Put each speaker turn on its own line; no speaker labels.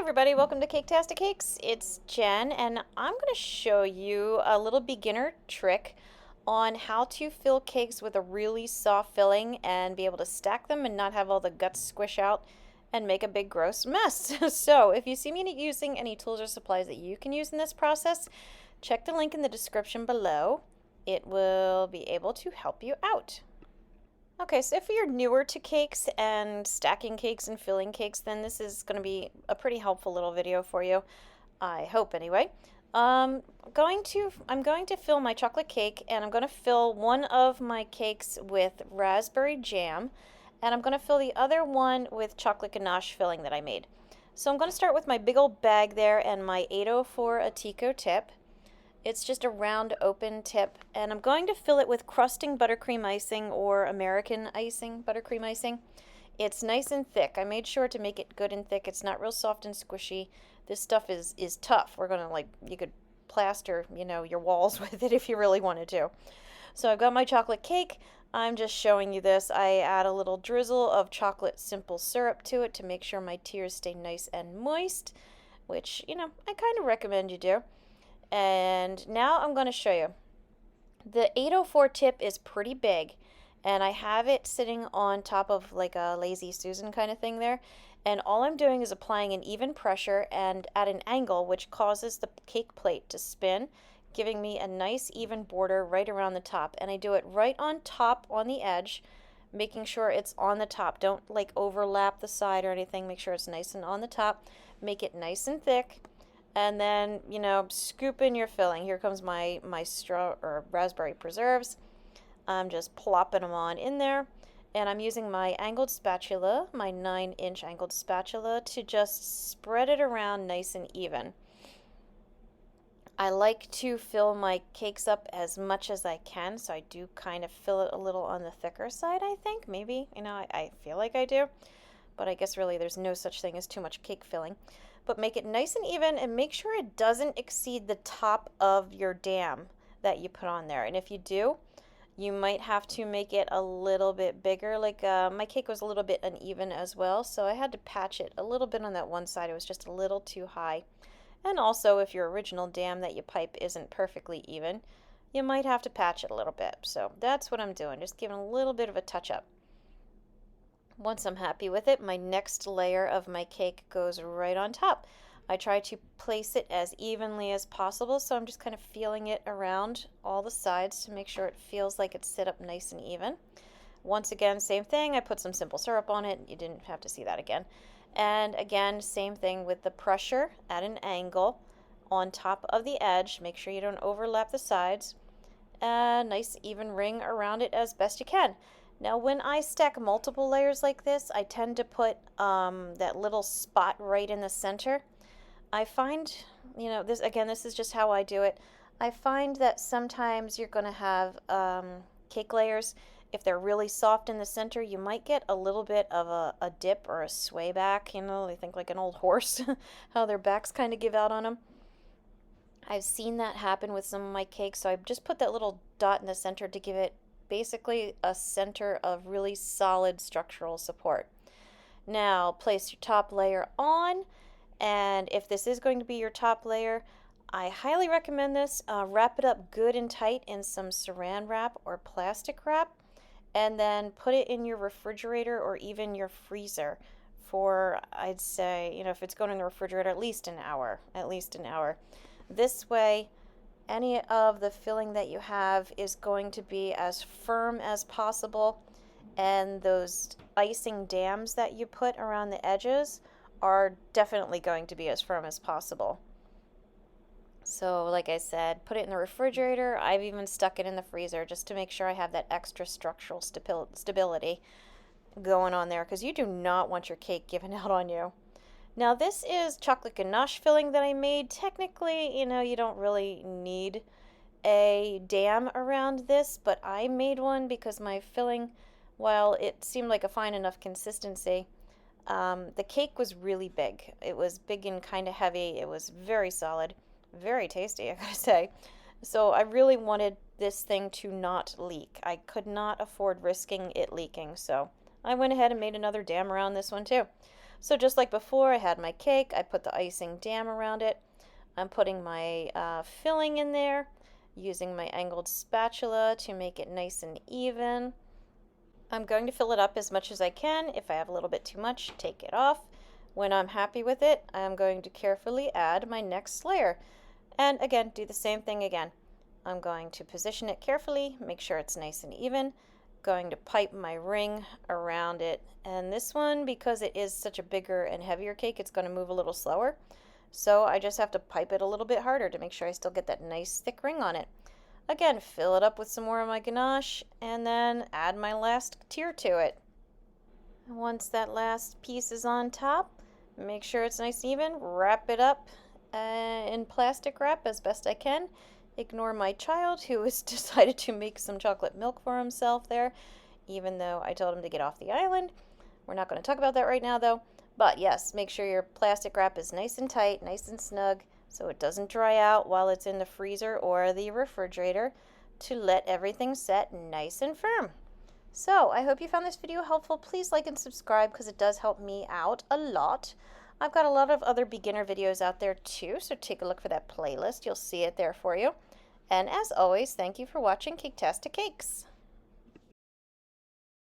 Everybody, welcome to Caketastic Cakes. It's Jen, and I'm going to show you a little beginner trick on how to fill cakes with a really soft filling and be able to stack them and not have all the guts squish out and make a big gross mess. So if you see me using any tools or supplies that you can use in this process, check the link in the description below. It will be able to help you out. Okay, so if you're newer to cakes and stacking cakes and filling cakes, then this is going to be a pretty helpful little video for you. I hope anyway. I'm going to fill my chocolate cake, and I'm going to fill one of my cakes with raspberry jam, and I'm going to fill the other one with chocolate ganache filling that I made. So I'm going to start with my big old bag there and my 804 Atico tip. It's just a round open tip, and I'm going to fill it with crusting buttercream icing or American icing buttercream icing. It's nice and thick. I made sure to make it good and thick. It's not real soft and squishy. This stuff is tough. We're gonna you could plaster, your walls with it if you really wanted to. So I've got my chocolate cake. I'm just showing you this. I add a little drizzle of chocolate simple syrup to it to make sure my tiers stay nice and moist, which, I kind of recommend you do. And now I'm going to show you. The 804 tip is pretty big, and I have it sitting on top of like a Lazy Susan kind of thing there. And all I'm doing is applying an even pressure and at an angle, which causes the cake plate to spin, giving me a nice even border right around the top. And I do it right on top on the edge, making sure it's on the top. Don't overlap the side or anything. Make sure it's nice and on the top. Make it nice and thick. And then, scoop in your filling. Here comes my straw or raspberry preserves. I'm just plopping them on in there. And I'm using my angled spatula, my 9-inch angled spatula, to just spread it around nice and even. I like to fill my cakes up as much as I can, so I do kind of fill it a little on the thicker side, I think. Maybe, I feel like I do. But I guess really there's no such thing as too much cake filling. But make it nice and even, and make sure it doesn't exceed the top of your dam that you put on there. And if you do, you might have to make it a little bit bigger. My cake was a little bit uneven as well, so I had to patch it a little bit on that one side. It was just a little too high. And also, if your original dam that you pipe isn't perfectly even, you might have to patch it a little bit. So that's what I'm doing, just giving a little bit of a touch up. Once I'm happy with it, my next layer of my cake goes right on top. I try to place it as evenly as possible, so I'm just kind of feeling it around all the sides to make sure it feels like it's set up nice and even. Once again, same thing. I put some simple syrup on it. You didn't have to see that again. And again, same thing with the pressure at an angle on top of the edge. Make sure you don't overlap the sides. A nice even ring around it as best you can. Now, when I stack multiple layers like this, I tend to put that little spot right in the center. I find, this is just how I do it. I find that sometimes you're going to have cake layers. If they're really soft in the center, you might get a little bit of a dip or a sway back. They think like an old horse, how their backs kind of give out on them. I've seen that happen with some of my cakes, so I just put that little dot in the center to give it basically a center of really solid structural support. Now place your top layer on, and if this is going to be your top layer, I highly recommend this. Wrap it up good and tight in some saran wrap or plastic wrap, and then put it in your refrigerator or even your freezer for, I'd say, if it's going in the refrigerator, at least an hour. This way, any of the filling that you have is going to be as firm as possible, and those icing dams that you put around the edges are definitely going to be as firm as possible. So like I said, put it in the refrigerator. I've even stuck it in the freezer just to make sure I have that extra structural stability going on there, because you do not want your cake giving out on you. Now this is chocolate ganache filling that I made. Technically, you don't really need a dam around this, but I made one because my filling, while it seemed like a fine enough consistency, the cake was really big. It was big and kind of heavy. It was very solid, very tasty, I gotta say. So I really wanted this thing to not leak. I could not afford risking it leaking, so I went ahead and made another dam around this one too. So just like before, I had my cake, I put the icing dam around it. I'm putting my filling in there, using my angled spatula to make it nice and even. I'm going to fill it up as much as I can. If I have a little bit too much, take it off. When I'm happy with it, I'm going to carefully add my next layer. And again, do the same thing again. I'm going to position it carefully, make sure it's nice and even. Going to pipe my ring around it. And this one, because it is such a bigger and heavier cake, it's going to move a little slower. So I just have to pipe it a little bit harder to make sure I still get that nice thick ring on it. Again, fill it up with some more of my ganache and then add my last tier to it. Once that last piece is on top, make sure it's nice and even, wrap it up in plastic wrap as best I can. Ignore my child who has decided to make some chocolate milk for himself there, even though I told him to get off the island. We're not going to talk about that right now though. But yes, make sure your plastic wrap is nice and tight, nice and snug, so it doesn't dry out while it's in the freezer or the refrigerator, to let everything set nice and firm. So I hope you found this video helpful. Please like and subscribe because it does help me out a lot. I've got a lot of other beginner videos out there too, so take a look for that playlist. You'll see it there for you. And as always, thank you for watching Caketastic Cakes.